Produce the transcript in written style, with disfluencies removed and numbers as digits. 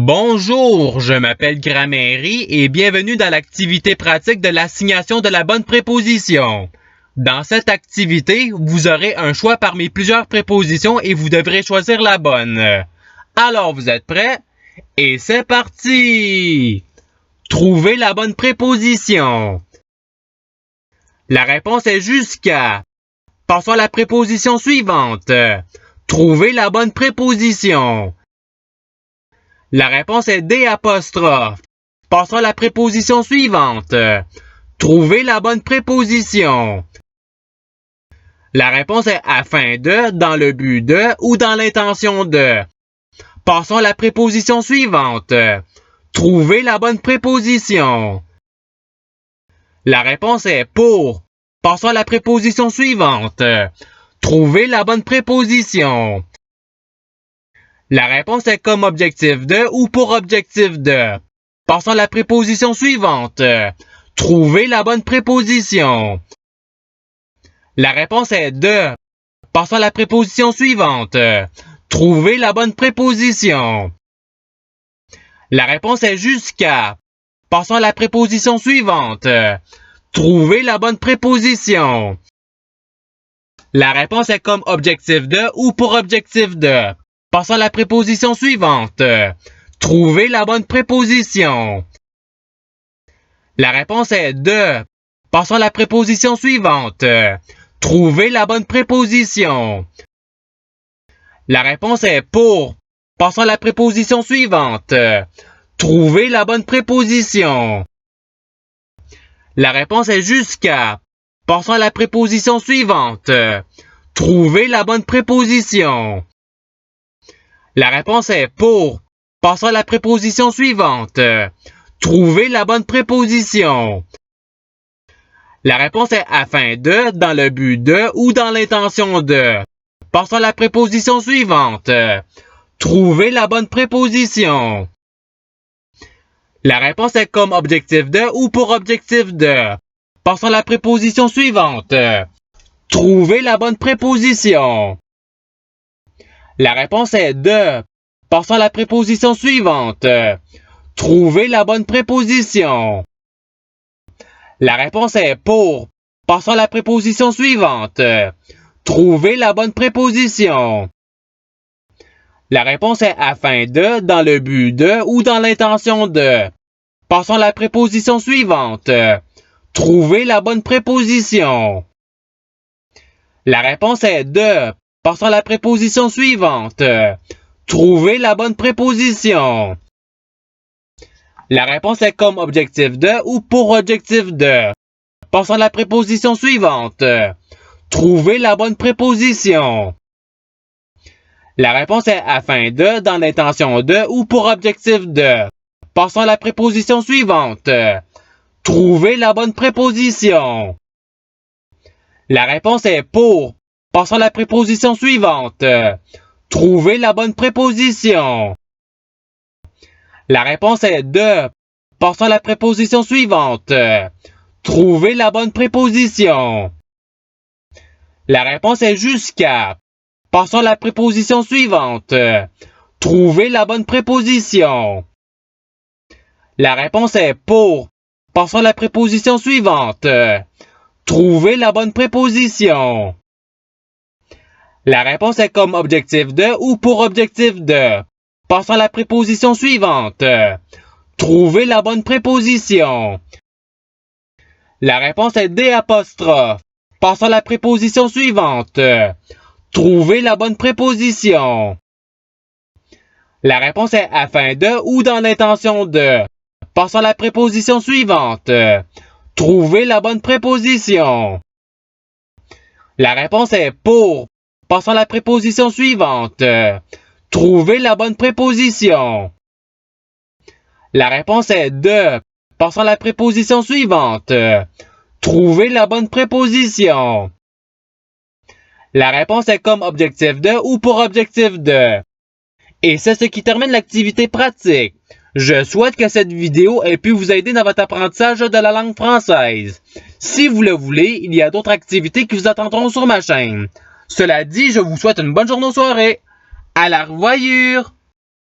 Bonjour, je m'appelle Gramairie et bienvenue dans l'activité pratique de l'assignation de la bonne préposition. Dans cette activité, vous aurez un choix parmi plusieurs prépositions et vous devrez choisir la bonne. Alors, vous êtes prêts? Et c'est parti! Trouvez la bonne préposition. La réponse est jusqu'à. Passons à la préposition suivante. Trouvez la bonne préposition. La réponse est D'. Passons à la préposition suivante. Trouvez la bonne préposition. La réponse est afin de, dans le but de ou dans l'intention de. Passons à la préposition suivante. Trouvez la bonne préposition. La réponse est pour. Passons à la préposition suivante. Trouvez la bonne préposition. La réponse est comme objectif de ou pour objectif de. Passons à la préposition suivante. Trouvez la bonne préposition. La réponse est de. Passons à la préposition suivante. Trouvez la bonne préposition. La réponse est jusqu'à. Passons à la préposition suivante. Trouvez la bonne préposition. La réponse est comme objectif de ou pour objectif de. Passons à la préposition suivante. Trouvez la bonne préposition. La réponse est de. Passons à la préposition suivante. Trouvez la bonne préposition. La réponse est pour. Passons à la préposition suivante. Trouvez la bonne préposition. La réponse est jusqu'à. Passons à la préposition suivante. Trouvez la bonne préposition. La réponse est pour. Passons à la préposition suivante. Trouvez la bonne préposition. La réponse est afin de, dans le but de ou dans l'intention de. Passons à la préposition suivante. Trouvez la bonne préposition. La réponse est comme objectif de ou pour objectif de. Passons à la préposition suivante. Trouvez la bonne préposition. La réponse est de. Passons à la préposition suivante. Trouvez la bonne préposition. La réponse est pour. Passons à la préposition suivante. Trouvez la bonne préposition. La réponse est afin de, dans le but de ou dans l'intention de. Passons à la préposition suivante. Trouvez la bonne préposition. La réponse est de. Passons à la préposition suivante. Trouvez la bonne préposition. La réponse est comme objectif de ou pour objectif de. Passons à la préposition suivante. Trouvez la bonne préposition. La réponse est afin de, dans l'intention de ou pour objectif de. Passons à la préposition suivante. Trouvez la bonne préposition. La réponse est pour. Passons à la préposition suivante. Trouvez la bonne préposition. La réponse est de. Passons à la préposition suivante. Trouvez la bonne préposition. La réponse est jusqu'à. Passons à la préposition suivante. Trouvez la bonne préposition. La réponse est pour. Passons à la préposition suivante. Trouvez la bonne préposition. La réponse est comme objectif de ou pour objectif de. Passons à la préposition suivante. Trouvez la bonne préposition. La réponse est D'. Passons à la préposition suivante. Trouvez la bonne préposition. La réponse est afin de ou dans l'intention de. Passons à la préposition suivante. Trouvez la bonne préposition. La réponse est pour. Passons à la préposition suivante. Trouvez la bonne préposition. La réponse est de. Passons à la préposition suivante. Trouvez la bonne préposition. La réponse est comme objectif de ou pour objectif de. Et c'est ce qui termine l'activité pratique. Je souhaite que cette vidéo ait pu vous aider dans votre apprentissage de la langue française. Si vous le voulez, il y a d'autres activités qui vous attendront sur ma chaîne. Cela dit, je vous souhaite une bonne journée ou soirée. À la revoyure!